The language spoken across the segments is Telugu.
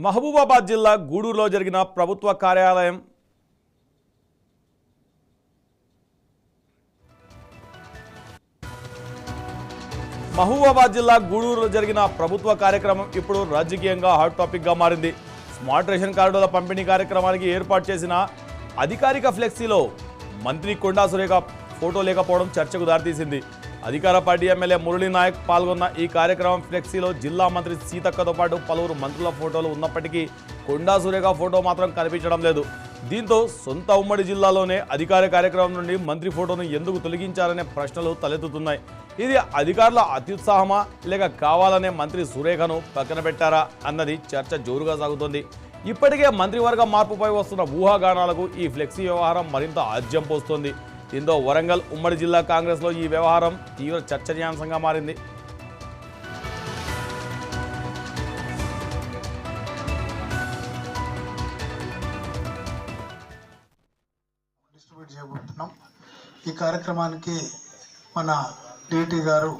మహబూబాబాద్ జిల్లా గూడూరులో జరిగిన ప్రభుత్వ కార్యాలయం కార్యక్రమం ఇప్పుడు రాజకీయంగా హాట్ టాపిక్ గా మారింది. స్మార్ట్ రేషన్ కార్డుల పంపిణీ కార్యక్రమానికి ఏర్పాటు చేసిన అధికారిక ఫ్లెక్సీలో మంత్రి కొండా సురేఖ ఫోటో లేకపోవడం చర్చకు దారితీసింది. అధికార పార్టీ ఎమ్మెల్యే మురళీ నాయక్ పాల్గొన్న ఈ కార్యక్రమం ఫ్లెక్సీలో జిల్లా మంత్రి సీతక్కతో పాటు పలువురు మంత్రుల ఫోటోలు ఉన్నప్పటికీ కొండా సురేఖ ఫోటో మాత్రం కనిపించడం లేదు. దీంతో సొంత ఉమ్మడి జిల్లాలోనే అధికార కార్యక్రమం నుండి మంత్రి ఫోటోను ఎందుకు తొలగించారనే ప్రశ్నలు తలెత్తుతున్నాయి. ఇది అధికారుల అత్యుత్సాహమా లేక కావాలనే మంత్రి సురేఖను పక్కన పెట్టారా అన్నది చర్చ జోరుగా సాగుతోంది. ఇప్పటికే మంత్రివర్గ మార్పుపై వస్తున్న ఊహాగానాలకు ఈ ఫ్లెక్సీ వ్యవహారం మరింత ఆజ్యం పోస్తోంది. దీంతో వరంగల్ ఉమ్మడి జిల్లా కాంగ్రెస్లో ఈ వ్యవహారం తీవ్ర చర్చనీయాంశంగా మారింది. డిస్ట్రిబ్యూట్ చేయబోతున్నాం. ఈ కార్యక్రమానికి మన డిటి గారు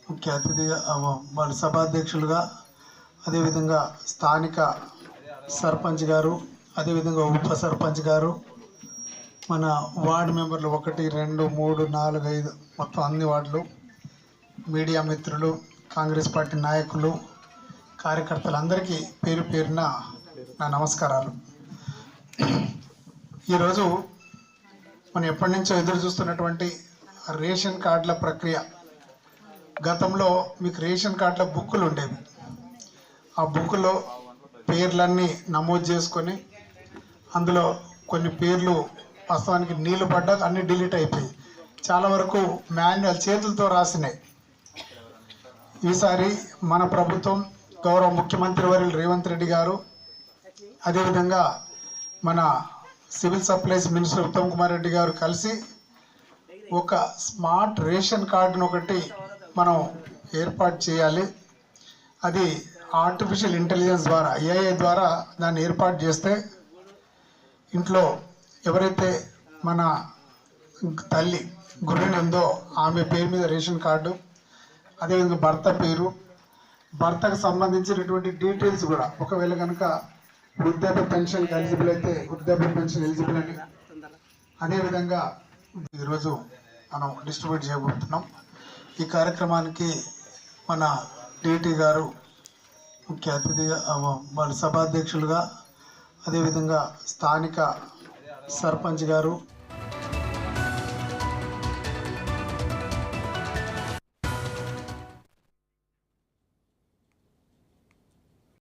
ముఖ్య అతిథిగా, మన సభాధ్యక్షులుగా, అదేవిధంగా స్థానిక సర్పంచ్ గారు, అదేవిధంగా ఉప సర్పంచ్ గారు, మన వార్డు మెంబర్లు 1, 2, 3, 4, 5 మొత్తం అన్ని వార్డులు, మీడియా మిత్రులు, కాంగ్రెస్ పార్టీ నాయకులు, కార్యకర్తలందరికీ పేరు పేరున నా నమస్కారాలు. ఈరోజు మనం ఎప్పటి నుంచో ఎదురు చూస్తున్నటువంటి రేషన్ కార్డుల ప్రక్రియ. గతంలో మీకు రేషన్ కార్డుల బుక్కులు ఉండేవి. ఆ బుక్కులో పేర్లన్నీ నమోదు చేసుకొని అందులో కొన్ని పేర్లు వాస్తవానికి నీళ్లు పడ్డాక అన్ని డిలీట్ అయిపోయి చాలా వరకు మాన్యువల్ చేతులతో రాసినాయి. ఈసారి మన ప్రభుత్వం గౌరవ ముఖ్యమంత్రి వర్యులు రేవంత్ రెడ్డి గారు, అదేవిధంగా మన civil supplies minister Uttam Kumar Reddy గారు కలిసి ఒక స్మార్ట్ రేషన్ కార్డును ఒకటి మనం ఏర్పాటు చేయాలి. అది ఆర్టిఫిషియల్ ఇంటెలిజెన్స్ ద్వారా, ఏఐ ద్వారా దాన్ని ఏర్పాటు చేస్తే ఇంట్లో ఎవరైతే మన తల్లి గృహిణి ఉందో ఆమె పేరు మీద రేషన్ కార్డు, అదేవిధంగా భర్త పేరు, భర్తకు సంబంధించినటువంటి డీటెయిల్స్ కూడా, ఒకవేళ కనుక వృద్ధాప్య పెన్షన్ ఎలిజిబుల్ అయితే వృద్ధాప్య పెన్షన్ ఎలిజిబుల్ అని, అదేవిధంగా ఈరోజు మనం డిస్ట్రిబ్యూట్ చేయబోతున్నాం. ఈ కార్యక్రమానికి మన డిటి గారు ముఖ్య అతిథిగా, మన సభాధ్యక్షులుగా, అదేవిధంగా స్థానిక సర్పంచ్ గారు,